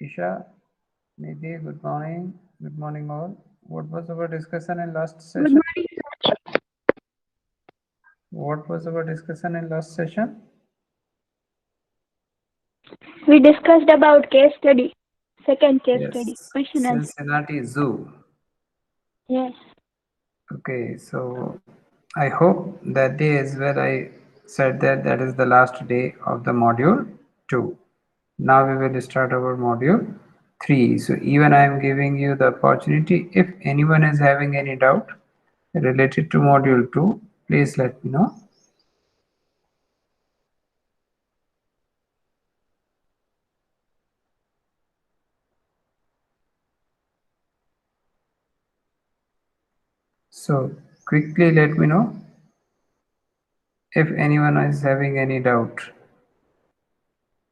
Isha, Nidhi, good morning. Good morning all. What was our discussion in last session? Good morning. What was our discussion in last session? We discussed about case study. Second case study. Yes, Question answer. Cincinnati Zoo. Yes. Okay, so I hope that day as well I said that that is the last day of the module 2. Now we will start our module 3. So even I am giving you the opportunity, if anyone is having any doubt related to module 2, please let me know. So quickly let me know if anyone is having any doubt.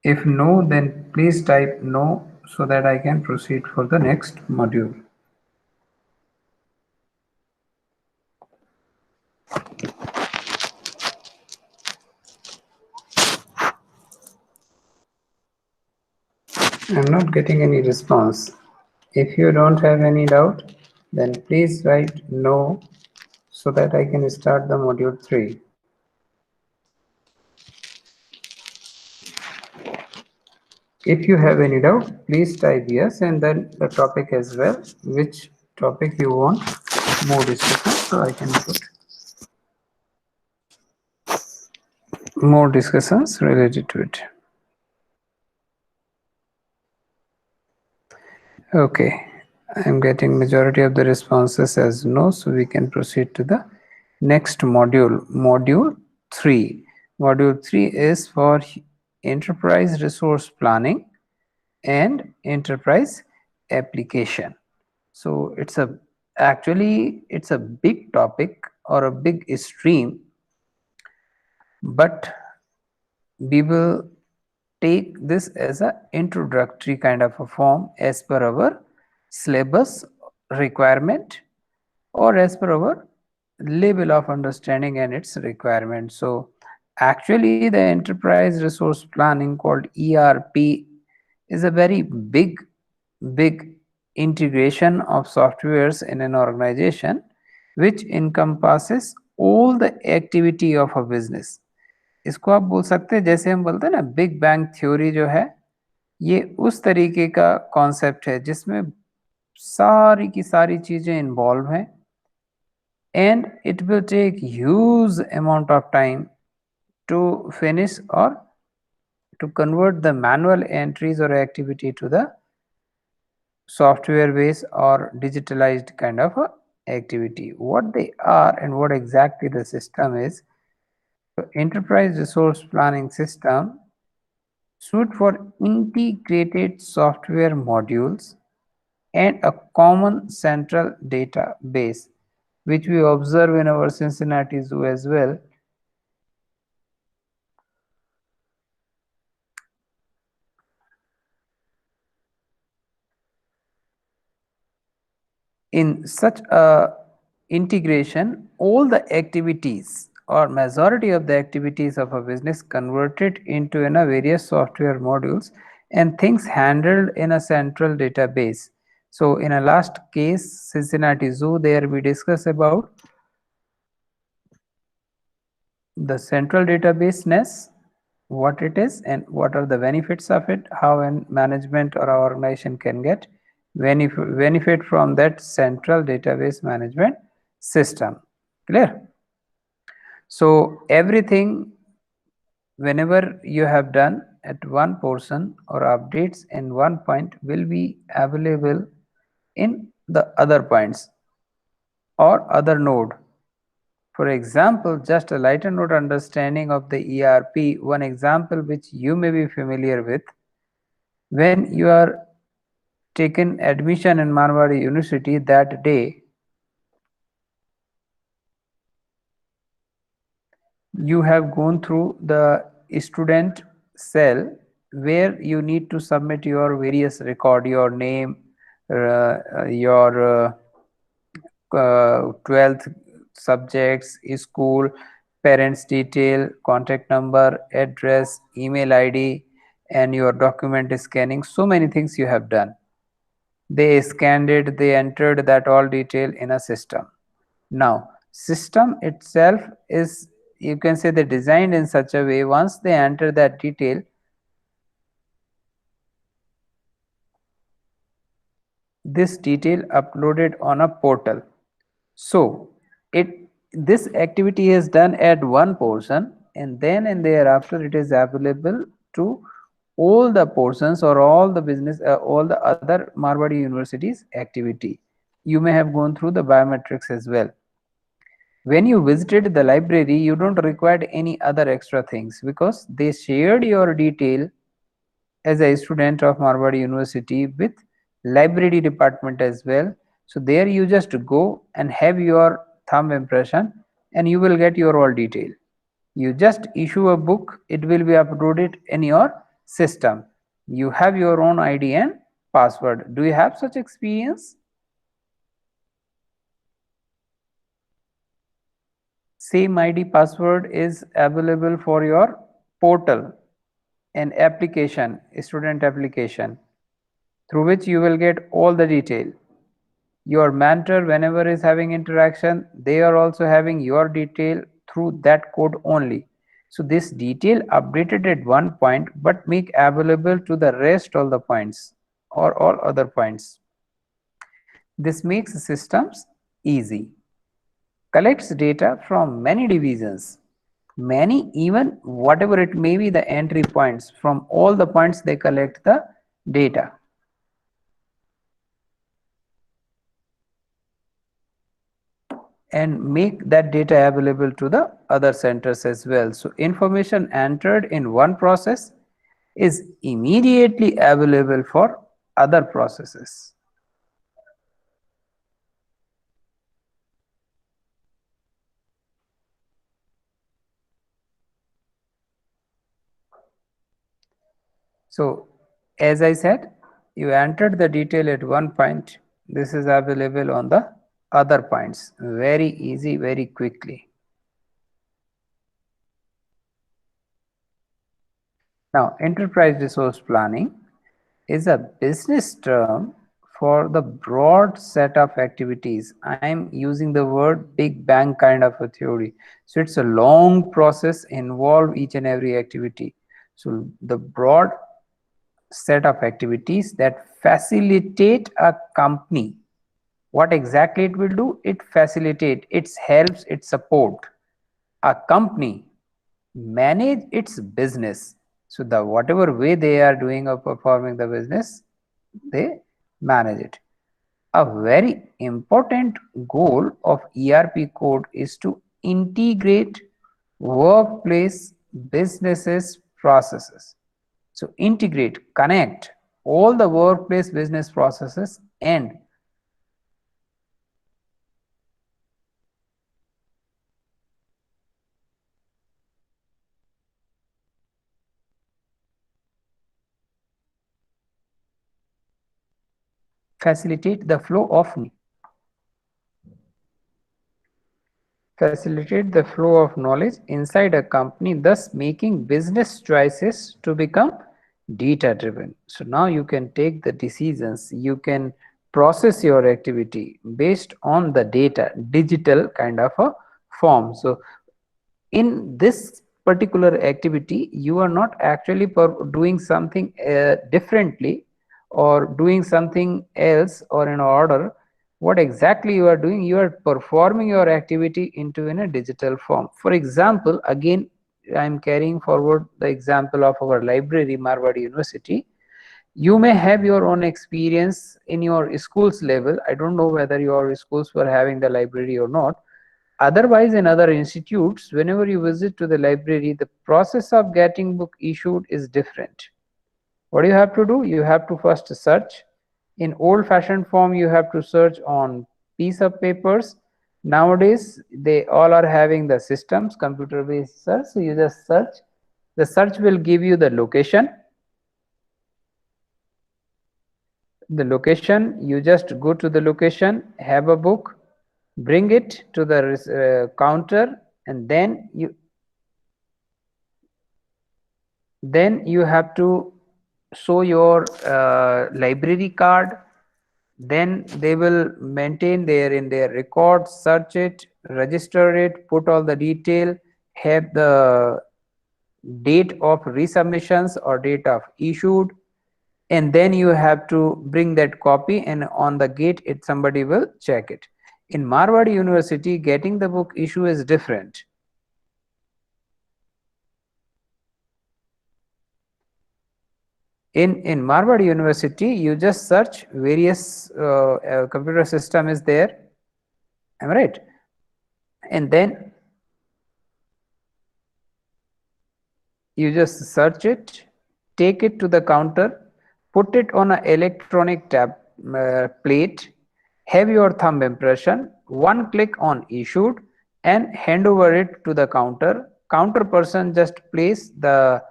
If no, then please type no so that I can proceed for the next module. I'm not getting any response. If you don't have any doubt, then please write no so that I can start the module 3. If you have any doubt, please type yes and then the topic as well, which topic you want more discussion, so I can put more discussions related to it. Okay, I'm getting majority of the responses as no, so we can proceed to the next module, module 3. Module 3 is for enterprise resource planning and enterprise application. So it's a big topic or a big stream, but we will take this as an introductory kind of a form as per our syllabus requirement or as per our level of understanding and its requirement. So actually the enterprise resource planning called ERP is a very big integration of softwares in an organization which encompasses all the activity of a business. इसको आप बोल सकते हैं, जैसे हम बोलते हैं ना बिग बैंग थ्योरी जो है, ये उस तरीके का कॉन्सेप्ट है जिसमें सारी की सारी चीजें इन्वॉल्व हैं and it will take huge amount of time to finish or to convert the manual entries or activity to the software based or digitalized kind of a activity. What they are and what exactly the system is. So enterprise resource planning system suite for integrated software modules and a common central database, which we observe in our Cincinnati Zoo as well. In such a integration, all the activities or majority of the activities of a business converted into a various software modules and things handled in a central database. So in a last case, Cincinnati Zoo, there we discuss about the central database NES, what it is and what are the benefits of it, how an management or our organization can get benefit from that central database management system. Clear? So everything whenever you have done at one portion or updates in one point will be available in the other points or other node. For example, just a lighter note understanding of the ERP, one example which you may be familiar with, when you are taken admission in Manwadi University that day, you have gone through the student cell where you need to submit your various record, your name, your 12th subjects, school, parents detail, contact number, address, email ID, and your document is scanning, so many things you have done. They scanned it, they entered that all detail in a system. Now, system itself is, you can say, they designed in such a way, once they enter that detail, this detail uploaded on a portal. So this activity is done at one portion, and then and thereafter it is available to all the portions or all the business, all the other Marwadi universities activity. You may have gone through the biometrics as well. When you visited the library, you don't require any other extra things, because they shared your detail as a student of Marwadi University with library department as well. So there you just go and have your thumb impression, and you will get your all detail. You just issue a book, it will be uploaded in your system. You have your own ID and password. Do you have such experience? Same ID password is available for your portal, an application, a student application, through which you will get all the detail. Your mentor, whenever is having interaction, they are also having your detail through that code only. So this detail updated at one point, but make available to the rest all the points or all other points. This makes systems easy. Collects data from many divisions, many, even whatever it may be the entry points, from all the points they collect the data. And make that data available to the other centers as well. So information entered in one process is immediately available for other processes. So as I said, you entered the detail at one point, this is available on the other points. Very easy, very quickly. Now, enterprise resource planning is a business term for the broad set of activities. I am using the word big bang kind of a theory. So it's a long process involve each and every activity. So the broad set of activities that facilitate a company. What exactly it will do? It facilitate, it helps, it support a company manage its business. So the whatever way they are doing or performing the business, they manage it. A very important goal of ERP code is to integrate workplace businesses processes. So integrate, connect all the workplace business processes and facilitate the flow of knowledge inside a company, thus making business choices to become data driven. So now you can take the decisions, you can process your activity based on the data, digital kind of a form. So in this particular activity, you are not actually doing something differently or doing something else or in order. What exactly you are doing? You are performing your activity into in a digital form. For example, again, I am carrying forward the example of our library, Marwadi University. You may have your own experience in your school's level. I don't know whether your schools were having the library or not. Otherwise, in other institutes, whenever you visit to the library, the process of getting book issued is different. What do you have to do? You have to first search. In old-fashioned form, you have to search on piece of papers. Nowadays, they all are having the systems, computer-based search. So you just search. The search will give you the location. The location, you just go to the location, have a book, bring it to the counter, and then you have to show your library card, then they will maintain their in their records, search it, register it, put all the detail, have the date of resubmissions or date of issued, and then you have to bring that copy, and on the gate it somebody will check it. In Marwadi University, getting the book issue is different. In Marwadi University, you just search various computer system is there, am I right? And then you just search it, take it to the counter, put it on an electronic tab plate, have your thumb impression, one click on issued, and hand over it to the counter. Counter person just place the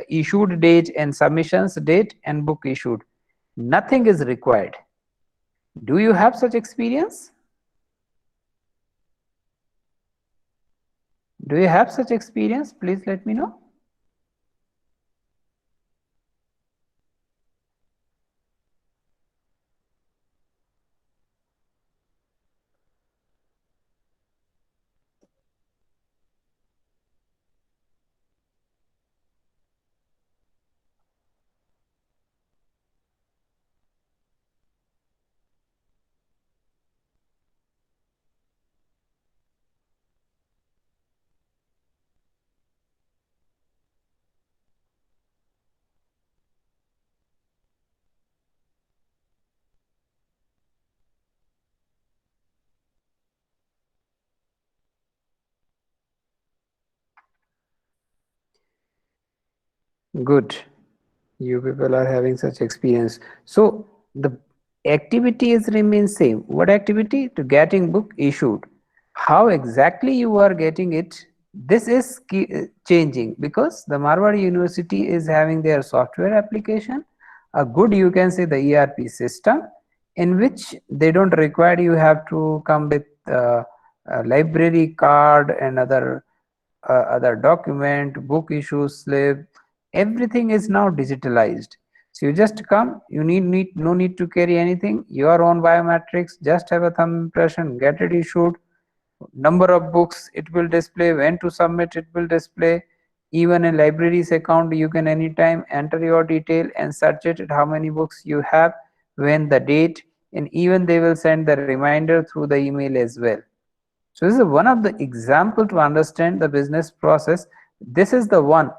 issued date and submissions date and book issued. Nothing is required. Do you have such experience? Do you have such experience? Please let me know. Good. You people are having such experience. So the activity is remain same. What activity? To getting book issued. How exactly you are getting it? This is changing because the Marwari University is having their software application, a good you can say the ERP system, in which they don't require you have to come with a library card and other document, book issue slip, everything is now digitalized. So you just come, you need no need to carry anything, your own biometrics, just have a thumb impression, get it issued, number of books it will display, when to submit it will display. Even in libraries account you can anytime enter your detail and search it how many books you have, when the date, and even they will send the reminder through the email as well. So this is one of the example to understand the business process. This is the one.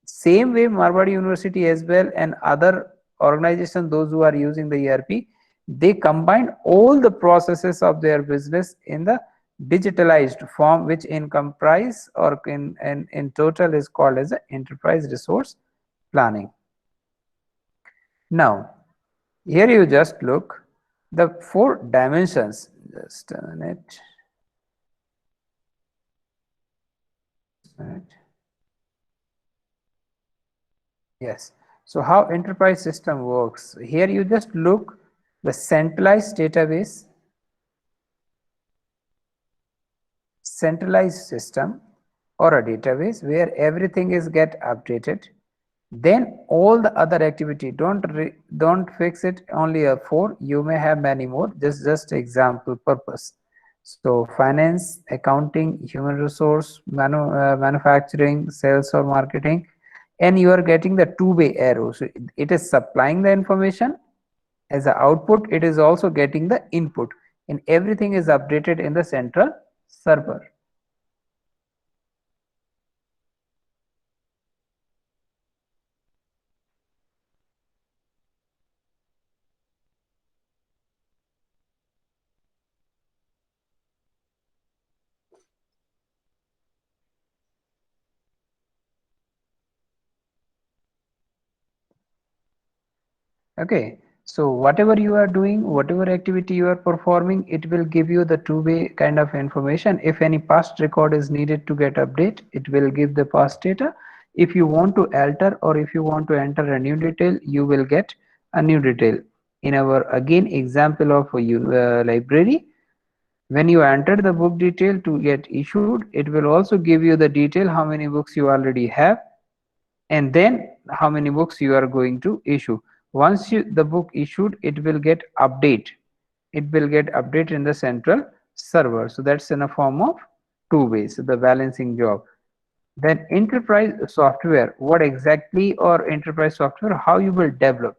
Same way Marwadi University as well and other organizations, those who are using the ERP, they combine all the processes of their business in the digitalized form, which in comprise or in total is called as a enterprise resource planning. Now, here you just look the 4 dimensions. Just a minute. Yes. So how enterprise system works? Here you just look the centralized database, centralized system or a database where everything is get updated. Then all the other activity, don't fix it only a 4, you may have many more, just example purpose. So finance, accounting, human resource, manufacturing, sales or marketing, and you are getting the two-way arrow. So it is supplying the information as an output, it is also getting the input, and everything is updated in the central server. Okay, so whatever you are doing, whatever activity you are performing, it will give you the two-way kind of information. If any past record is needed to get update, it will give the past data. If you want to alter or if you want to enter a new detail, you will get a new detail. In our again example of a library, when you enter the book detail to get issued, it will also give you the detail how many books you already have. and then how many books you are going to issue. Once the book issued, it will get update in the central server. So that's in a form of two ways, the balancing job. Then enterprise software, what exactly, or enterprise software, how you will develop.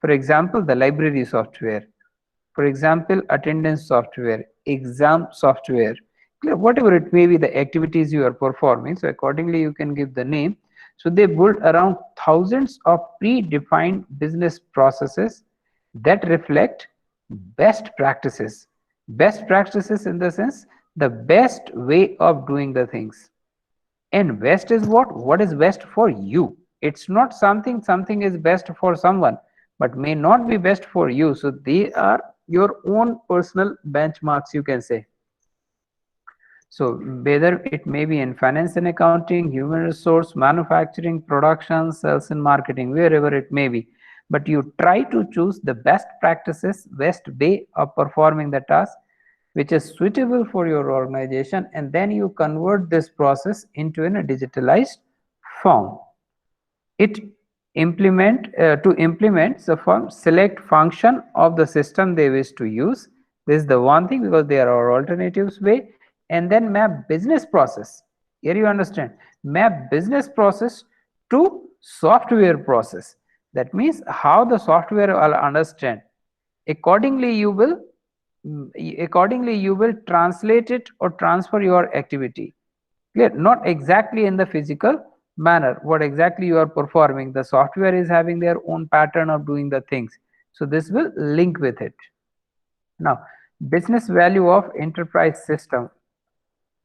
For example, the library software, for example, attendance software, exam software, whatever it may be, the activities you are performing. So accordingly, you can give the name. So they build around thousands of predefined business processes that reflect best practices. Best practices in the sense, the best way of doing the things. And best is what is best for you. It's not something is best for someone but may not be best for you. So they are your own personal benchmarks, you can say. So whether it may be in finance and accounting, human resource, manufacturing, production, sales and marketing, wherever it may be, but you try to choose the best practices, best way of performing the task which is suitable for your organization, and then you convert this process into a digitalized form. It to implement the form, select function of the system they wish to use. This is the one thing, because there are alternatives way. And then map business process. Here you understand, map business process to software process. That means how the software will understand. Accordingly you will translate it or transfer your activity. Clear? Not exactly in the physical manner what exactly you are performing. The software is having their own pattern of doing the things, so this will link with it. Now, business value of enterprise system,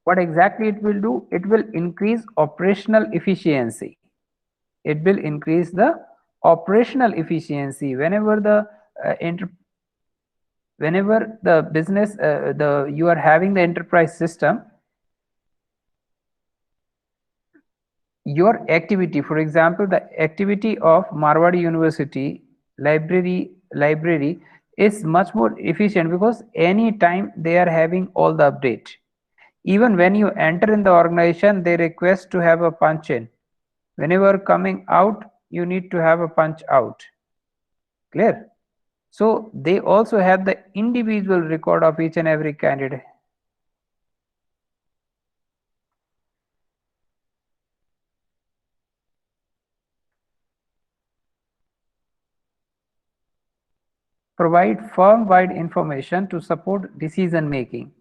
what exactly it will do? It will increase operational efficiency. It will increase the operational efficiency. Whenever the business the you are having the enterprise system, your activity, for example, the activity of Marwadi University library is much more efficient, because any time they are having all the update. Even when you enter in the organization, they request to have a punch in. Whenever coming out, you need to have a punch out. Clear? So they also have the individual record of each and every candidate. Provide firm-wide information to support decision making.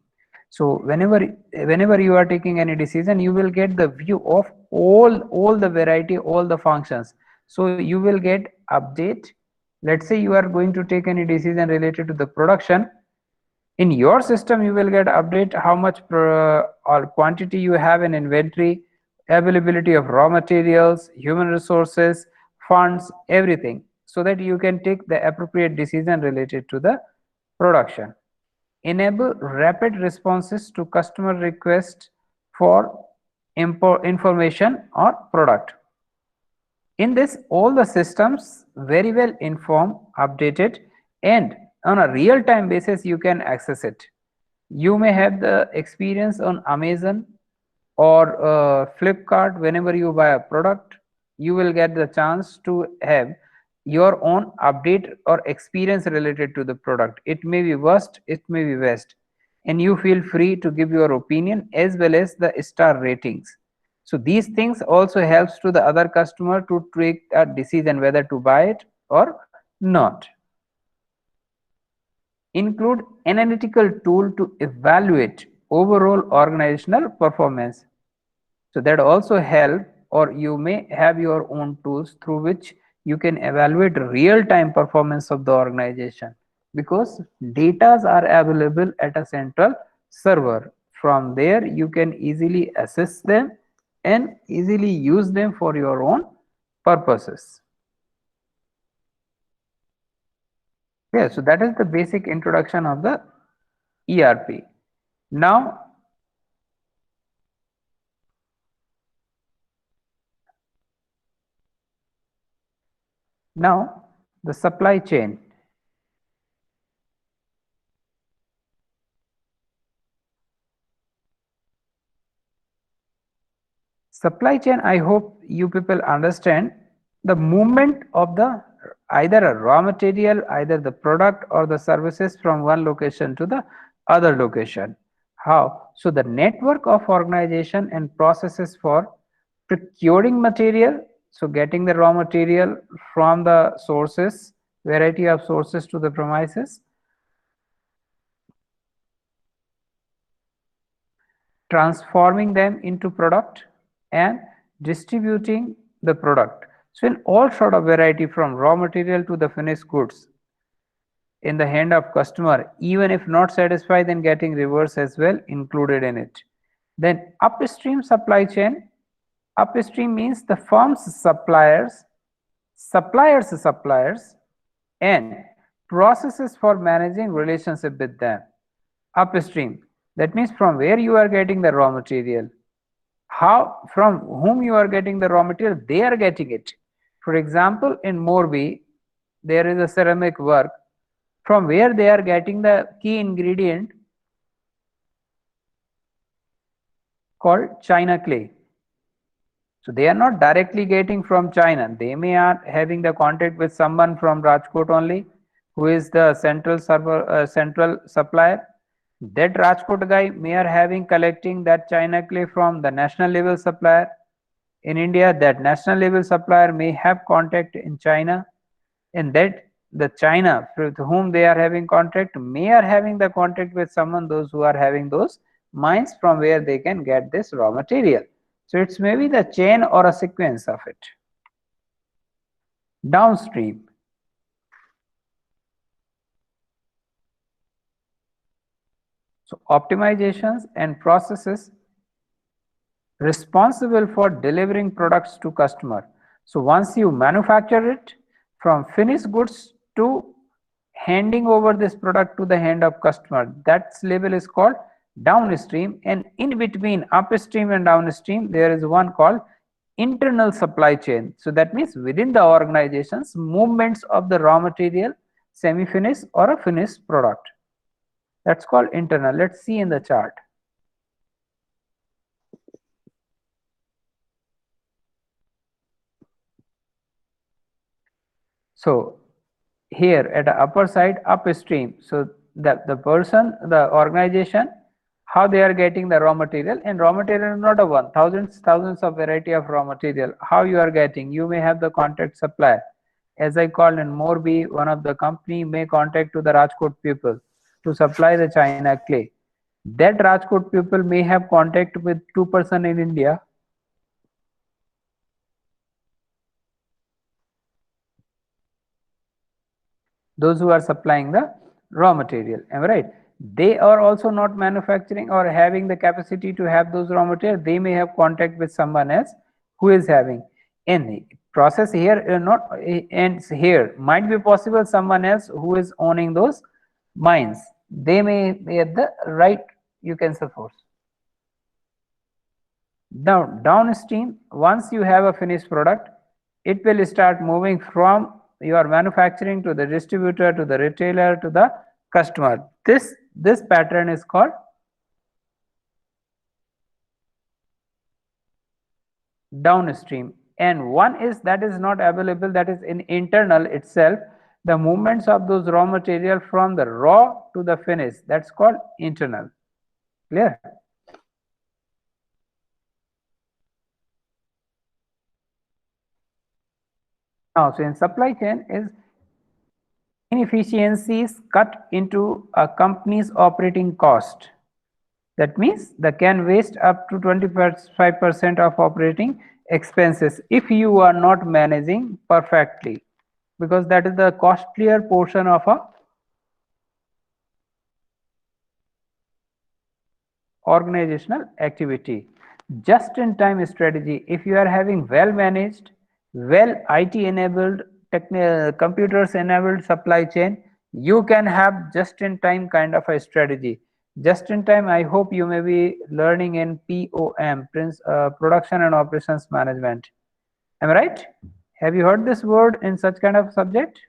So whenever you are taking any decision, you will get the view of all the variety, all the functions. So you will get update. Let's say you are going to take any decision related to the production. In your system, you will get update how much or quantity you have in inventory, availability of raw materials, human resources, funds, everything, so that you can take the appropriate decision related to the production. Enable rapid responses to customer requests for information or product. In this, all the systems very well informed, updated, and on a real-time basis you can access it. You may have the experience on Amazon or Flipkart. Whenever you buy a product, you will get the chance to have your own update or experience related to the product. It may be worst, it may be best, and you feel free to give your opinion as well as the star ratings. So these things also helps to the other customer to take a decision whether to buy it or not. Include analytical tool to evaluate overall organizational performance. So that also help, or you may have your own tools through which you can evaluate real-time performance of the organization, because data are available at a central server. From there you can easily assess them and easily use them for your own purposes. Yeah, so that is the basic introduction of the ERP. Now the supply chain. Supply chain, I hope you people understand the movement of the either a raw material, either the product or the services from one location to the other location. How? So the network of organization and processes for procuring material, so getting the raw material from the sources, variety of sources to the premises, transforming them into product and distributing the product. So in all sort of variety from raw material to the finished goods in the hand of customer, even if not satisfied, then getting reverse as well included in it. Then upstream supply chain, upstream means the firm's suppliers and processes for managing relationship with them. Upstream, that means from where you are getting the raw material, how, from whom you are getting the raw material, they are getting it. For example, in Morbi there is a ceramic work, from where they are getting the key ingredient called China clay. So they are not directly getting from China, they may are having the contact with someone from Rajkot only, who is the central supplier. That Rajkot guy may are having collecting that China clay from the national level supplier. In India, that national level supplier may have contact in China, and that the China with whom they are having contact may are having the contact with someone, those who are having those mines from where they can get this raw material. So it's maybe the chain or a sequence of it. Downstream. So optimizations and processes responsible for delivering products to customer. So once you manufacture it, from finished goods to handing over this product to the hand of customer, that label is called downstream, and in between upstream and downstream there is one called internal supply chain. So that means within the organizations, movements of the raw material, semi-finished or a finished product, that's called internal. Let's see in the chart. So here at the upper side, upstream, so the person, the organization, how they are getting the raw material, and raw material is not a one, thousands of variety of raw material. How you are getting, you may have the contact supplier, as I called in Morbi, one of the company may contact to the Rajkot people to supply the China clay. That Rajkot people may have contact with 2% in India, those who are supplying the raw material, am I right? They are also not manufacturing or having the capacity to have those raw material, they may have contact with someone else who is having. And process here not ends here, might be possible someone else who is owning those mines, they may be at the right, you can suppose. Now downstream, once you have a finished product, it will start moving from your manufacturing to the distributor to the retailer to the customer. This pattern is called downstream, and one is that is not available, that is in internal itself, the movements of those raw material from the raw to the finish, that's called internal. Clear? Now, so in supply chain is inefficiencies cut into a company's operating cost. That means they can waste up to 25% of operating expenses if you are not managing perfectly, because that is the costlier portion of a organizational activity. Just in time strategy, if you are having well managed, well IT enabled, computers enabled supply chain, you can have just in time kind of a strategy. Just in time, I hope you may be learning in POM, production and operations management, am I right? Have you heard this word in such kind of subject?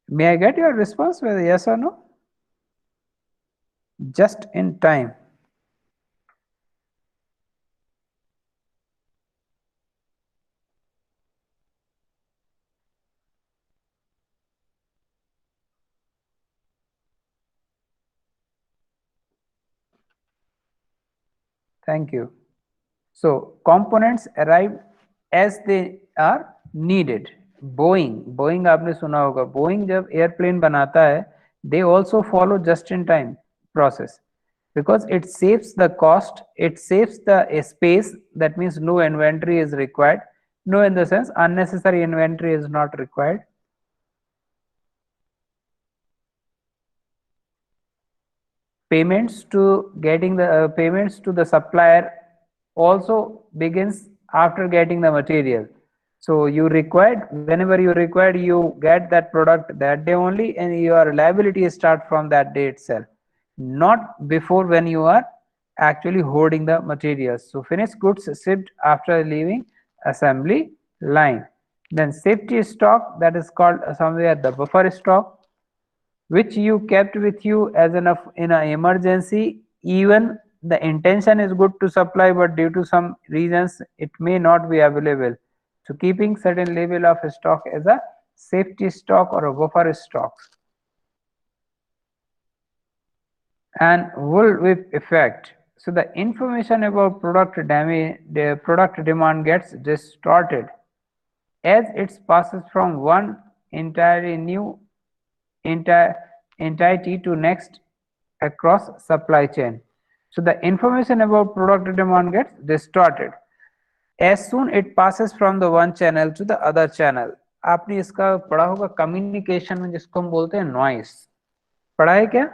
May I get your response whether yes or no? Just in time. Thank you. So components arrive as they are needed. Boeing आपने सुना होगा, Boeing जब airplane बनाता है, they also follow just in time process because it saves the cost, it saves the space. That means no inventory is required. No, in the sense unnecessary inventory is not required. Payments to the supplier also begins after getting the material. So you required, whenever you required, you get that product that day only, and your liability start from that day itself, not before when you are actually holding the materials. So finished goods shipped after leaving assembly line. Then safety stock, that is called somewhere the buffer stock, which you kept with you as in an emergency. Even the intention is good to supply, but due to some reasons it may not be available. So keeping certain level of stock as a safety stock or a buffer stock. And bullwhip effect. So the information about product damage, the product demand gets distorted as it passes from one entirely new entity to next across supply chain. So the information about product demand gets distorted as soon it passes from the one channel to the other channel. आपने इसका पढ़ा होगा communication में, जिसको हम बोलते हैं noise, पढ़ा है क्या?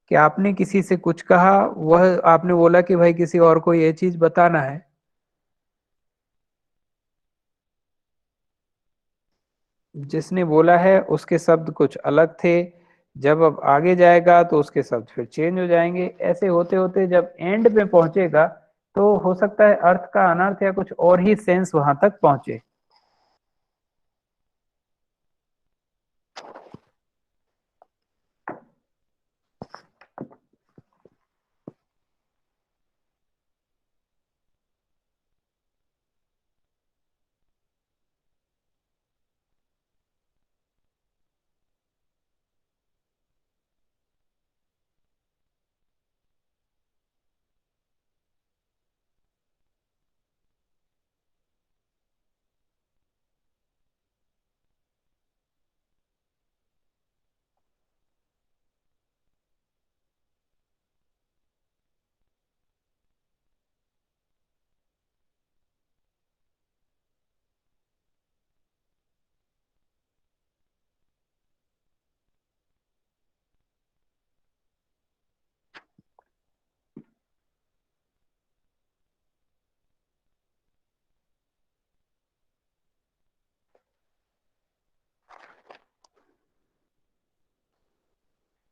कि आपने किसी से कुछ कहा, वह आपने बोला कि भाई किसी और को ये चीज बताना है, जिसने बोला है उसके शब्द कुछ अलग थे, जब अब आगे जाएगा तो उसके शब्द फिर चेंज हो जाएंगे। ऐसे होते होते जब एंड पे पहुंचेगा तो हो सकता है अर्थ का अनर्थ या कुछ और ही सेंस वहां तक पहुंचे।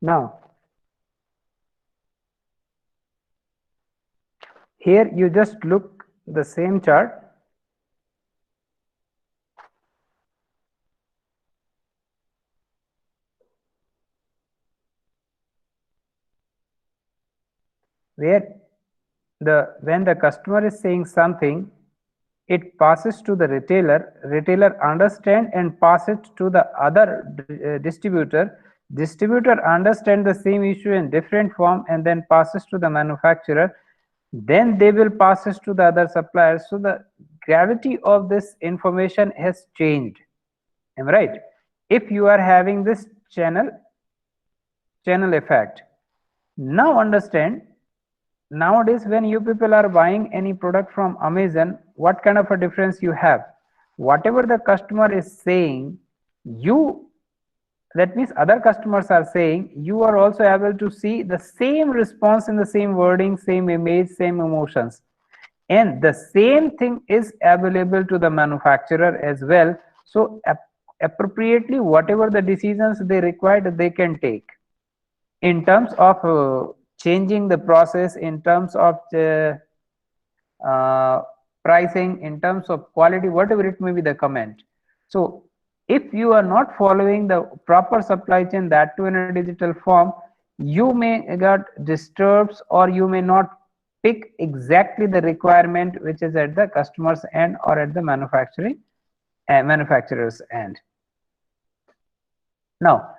Now, here you just look the same chart. Where when the customer is saying something, it passes to the retailer understand and pass it to the other distributor understand the same issue in different form and then passes to the manufacturer, then they will pass it to the other suppliers. So the gravity of this information has changed. Am I right? If you are having this channel effect, now understand, nowadays when you people are buying any product from Amazon, what kind of a difference you have? Whatever the customer is saying, that means other customers are saying, you are also able to see the same response in the same wording, same image, same emotions, and the same thing is available to the manufacturer as well. So appropriately whatever the decisions they required, they can take in terms of changing the process, in terms of the pricing, in terms of quality, whatever it may be the comment. So if you are not following the proper supply chain, that too in a digital form, you may get disturbed, or you may not pick exactly the requirement which is at the customer's end or at the manufacturer's end. Now,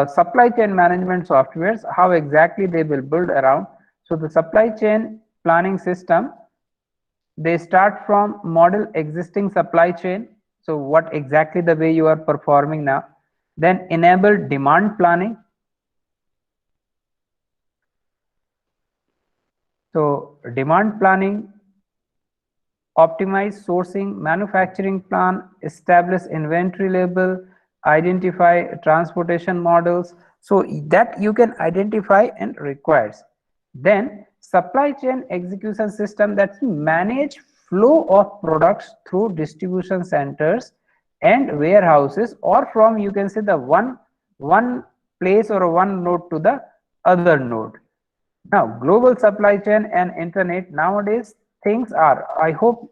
supply chain management softwares, how exactly they will build around. So the supply chain planning system, they start from model existing supply chain. So what exactly the way you are performing now, then enable demand planning. So demand planning, optimize sourcing, manufacturing plan, establish inventory label, identify transportation models, so that you can identify and requires. Then supply chain execution system, that manage flow of products through distribution centers and warehouses, or from, you can say, the one place or one node to the other node. Now, global supply chain and internet, nowadays things are, I hope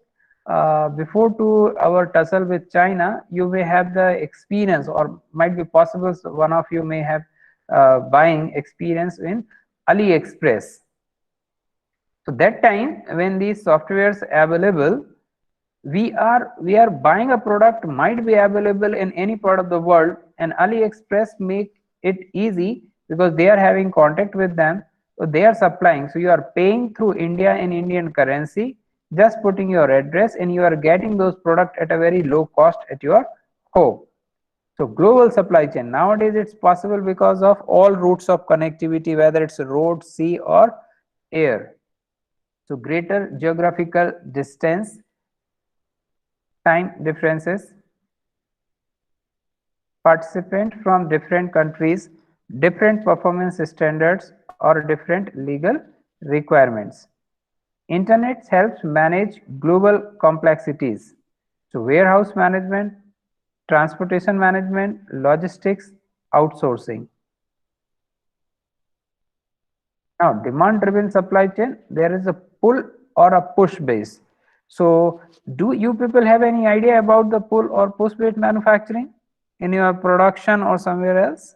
before to our tussle with China, you may have the experience, or might be possible one of you may have buying experience in AliExpress. So that time when these softwares available, we are buying a product might be available in any part of the world, and AliExpress make it easy because they are having contact with them, so they are supplying. So you are paying through India in Indian currency, just putting your address, and you are getting those products at a very low cost at your home. So global supply chain, nowadays it's possible because of all routes of connectivity, whether it's road, sea or air. So greater geographical distance, time differences, participant from different countries, different performance standards or different legal requirements. Internet helps manage global complexities. So warehouse management, transportation management, logistics, outsourcing. Now, demand driven supply chain, there is a pull or a push base. So do you people have any idea about the pull or push based manufacturing in your production or somewhere else?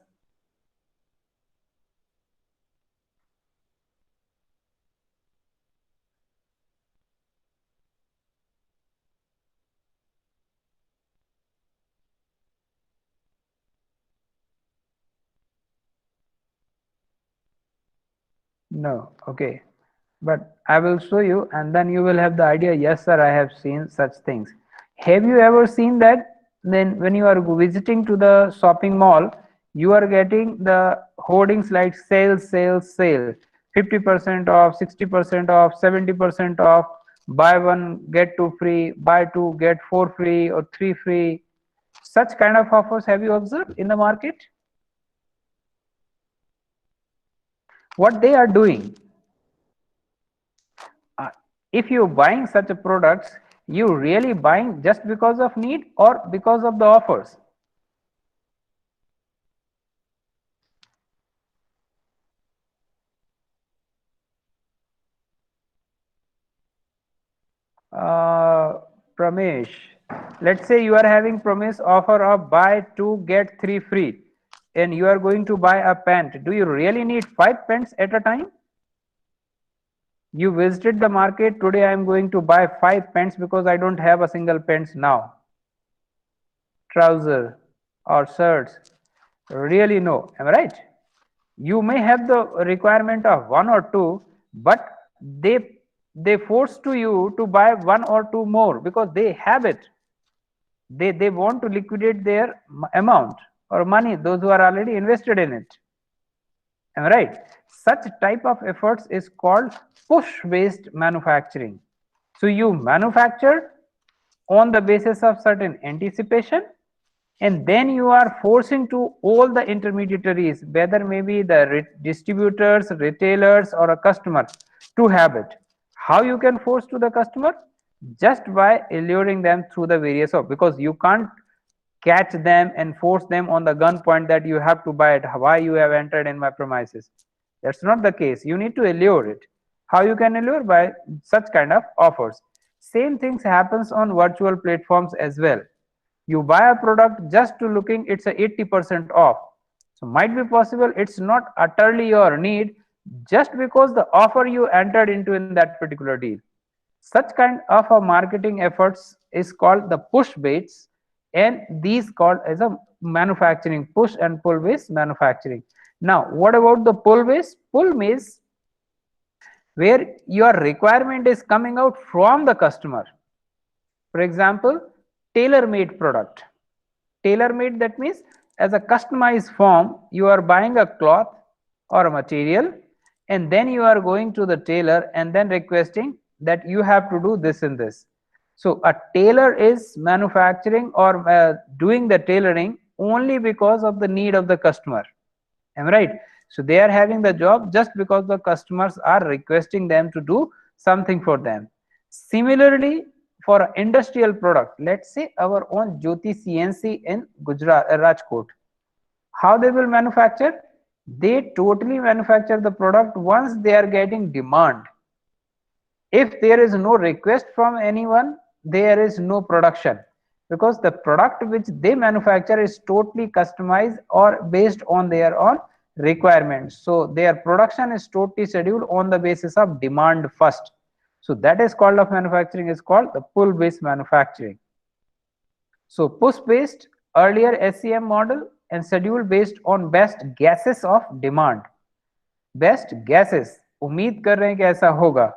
No, okay. But I will show you and then you will have the idea, yes sir, I have seen such things. Have you ever seen that then when you are visiting to the shopping mall, you are getting the hoardings like sales, sales, sale, 50% off, 60% off, 70% off, buy one, get two free, buy two, get four free or three free. Such kind of offers have you observed in the market? What they are doing, uh, if you're buying such a products, you really buying just because of need or because of the offers? Pramesh, let's say you are having promise offer of buy two get three free, and you are going to buy a pant. Do you really need 5 pants at a time? You visited the market today, I am going to buy 5 pants because I don't have a single pants now, trouser or shirts. Really no, am I right? You may have the requirement of one or two, but they force to you to buy one or two more because they have it. They want to liquidate their amount or money, those who are already invested in it. Am I right? Such type of efforts is called push based manufacturing. So you manufacture on the basis of certain anticipation, and then you are forcing to all the intermediaries, whether maybe the distributors, retailers or a customer, to have it. How you can force to the customer? Just by alluring them through the various of, because you can't catch them and force them on the gunpoint that you have to buy it, why you have entered in my premises. That's not the case. You need to allure it. How you can allure? By such kind of offers. Same things happens on virtual platforms as well. You buy a product just to looking it's a 80% off. So might be possible it's not utterly your need, just because the offer you entered into in that particular deal. Such kind of a marketing efforts is called the push baits, and these called as a manufacturing, push and pull based manufacturing. Now what about the pull based? Pull means where your requirement is coming out from the customer. For example, tailor-made product. Tailor-made, that means as a customized form, you are buying a cloth or a material, and then you are going to the tailor and then requesting that you have to do this and this. So a tailor is manufacturing or doing the tailoring only because of the need of the customer. Am I right? So they are having the job just because the customers are requesting them to do something for them. Similarly, for an industrial product, let's say our own Jyoti CNC in Gujarat, Rajkot, how they will manufacture? They totally manufacture the product once they are getting demand. If there is no request from anyone, there is no production, because the product which they manufacture is totally customized or based on their own requirements. So their production is totally scheduled on the basis of demand first. So that is called of manufacturing is called the pull based manufacturing. So push based earlier SCM model and schedule based on best guesses of demand. Best guesses, उम्मीद कर रहे हैं कि ऐसा होगा.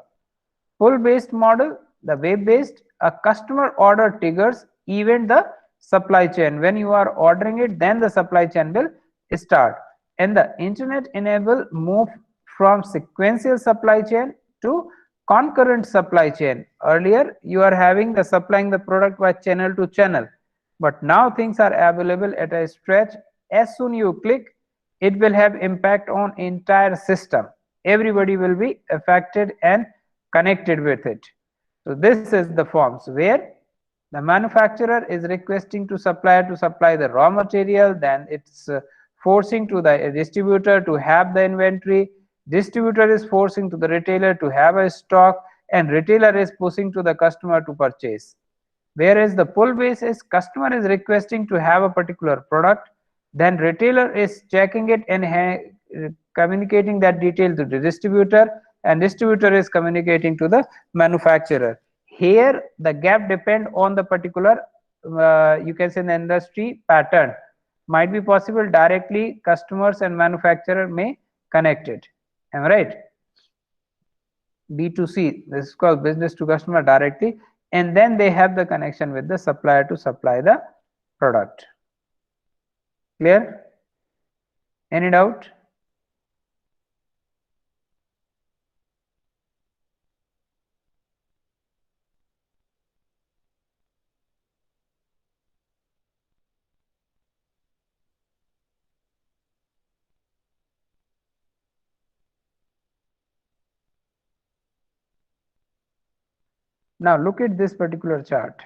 Pull based model, the web based, a customer order triggers even the supply chain. When you are ordering it, then the supply chain will start. And the internet enable move from sequential supply chain to concurrent supply chain. Earlier you are having the supplying the product by channel to channel, but now things are available at a stretch. As soon you click, it will have impact on entire system. Everybody will be affected and connected with it. So this is the forms where the manufacturer is requesting to supplier to supply the raw material, then it's forcing to the distributor to have the inventory, distributor is forcing to the retailer to have a stock, and retailer is pushing to the customer to purchase. Whereas the pull base is customer is requesting to have a particular product, then retailer is checking it and communicating that detail to the distributor, and distributor is communicating to the manufacturer. Here the gap depend on the particular you can say the industry pattern. Might be possible directly customers and manufacturer may connect it. Am I right? B2C, this is called business to customer directly, and then they have the connection with the supplier to supply the product. Clear? Any doubt? Now look at this particular chart.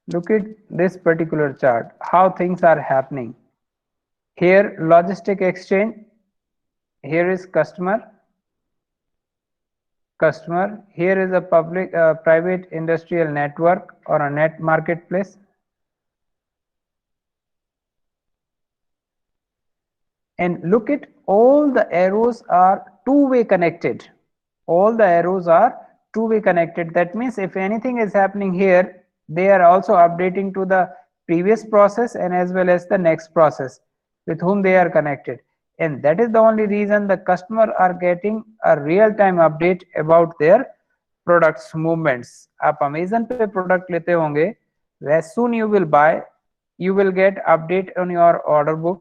Look at this particular chart, how things are happening. Here logistic exchange, here is customer, here is a public private industrial network or a net marketplace. And look at all the arrows are two-way connected. All the arrows are two-way connected. That means if anything is happening here, they are also updating to the previous process and as well as the next process with whom they are connected. And that is the only reason the customer are getting a real-time update about their products movements. आप Amazon पे product लेते होंगे, as soon you will buy, you will get update on your order book.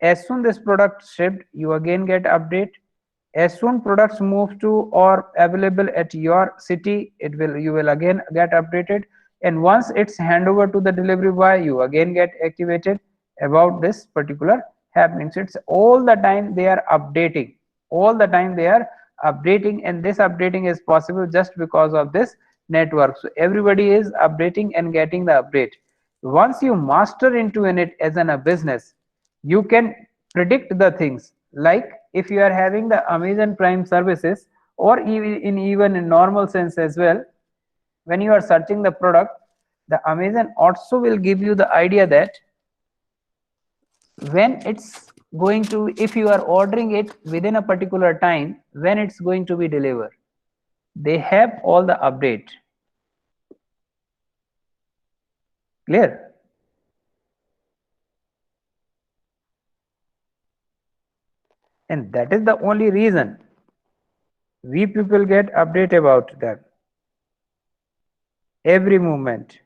As soon this product shipped, you again get update. As soon products move to or available at your city, you will again get updated. And once it's hand over to the delivery boy, you again get activated about this particular happening. So it's all the time they are updating. All the time they are updating, and this updating is possible just because of this network. So everybody is updating and getting the update. Once you master into it as a business, you can predict the things. Like if you are having the Amazon Prime services, or even in normal sense as well, when you are searching the product, the Amazon also will give you the idea that when it's going to, if you are ordering it within a particular time, when it's going to be delivered. They have all the update. Clear? And that is the only reason we people get update about them every moment.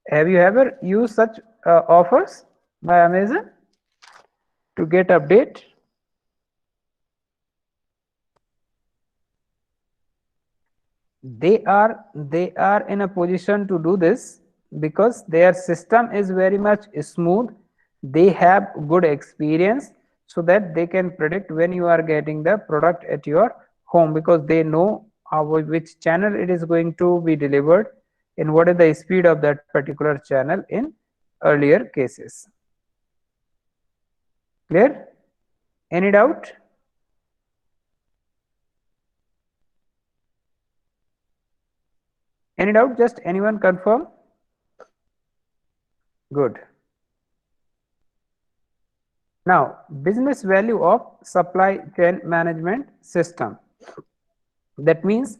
Have you ever used such offers by Amazon to get update? They are in a position to do this because their system is very much smooth. They have good experience, so that they can predict when you are getting the product at your home, because they know which channel it is going to be delivered and what is the speed of that particular channel in earlier cases. Clear? Any doubt? Any doubt? Just anyone confirm? Good. Now, business value of supply chain management system. That means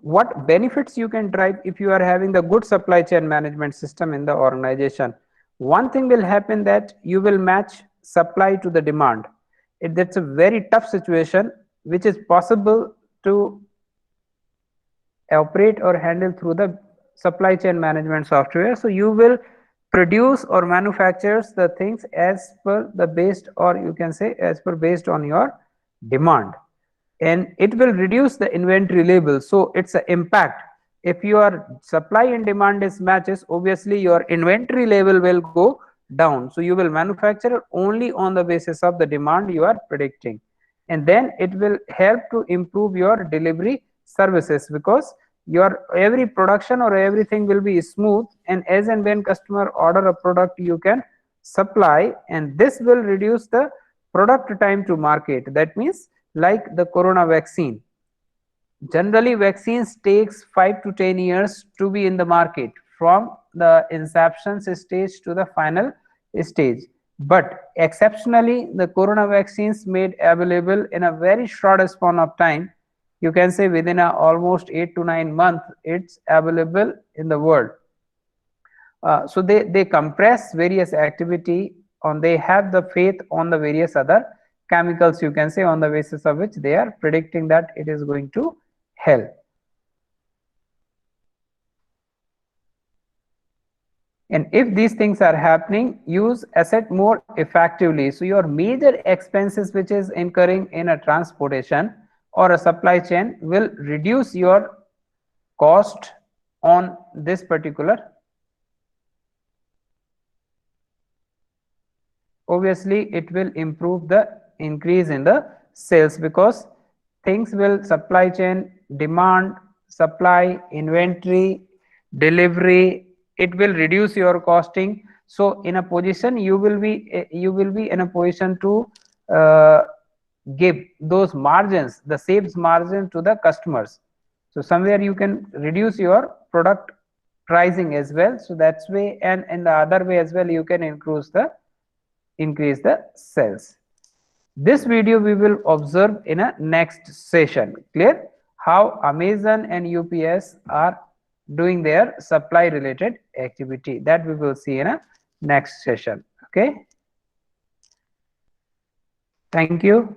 what benefits you can drive if you are having the good supply chain management system in the organization. One thing will happen, that you will match supply to the demand. That's a very tough situation, which is possible to operate or handle through the supply chain management software. So you will produce or manufactures the things as per the based, or you can say as per based on your demand, and it will reduce the inventory level. So it's an impact. If your supply and demand is matches, obviously your inventory level will go down. So you will manufacture only on the basis of the demand you are predicting, and then it will help to improve your delivery services, because your every production or everything will be smooth, and as and when customer order a product, you can supply, and this will reduce the product time to market. That means, like the corona vaccine, generally vaccines takes 5 to 10 years to be in the market, from the inception stage to the final stage, but exceptionally the corona vaccines made available in a very short span of time. You can say within a almost 8 to 9 months it's available in the world. So they compress various activity on, they have the faith on the various other chemicals, you can say, on the basis of which they are predicting that it is going to help. And if these things are happening, use asset more effectively. So your major expenses which is incurring in a transportation or a supply chain will reduce your cost on this particular. Obviously it will improve the increase in the sales, because things will, supply chain, demand, supply, inventory, delivery, it will reduce your costing. So in a position you will be in a position to give those margins, the sales margin to the customers. So somewhere you can reduce your product pricing as well. So that's way, and in the other way as well, you can increase the sales. This video we will observe in a next session. Clear? How Amazon and UPS are doing their supply related activity, that we will see in a next session. Okay, thank you.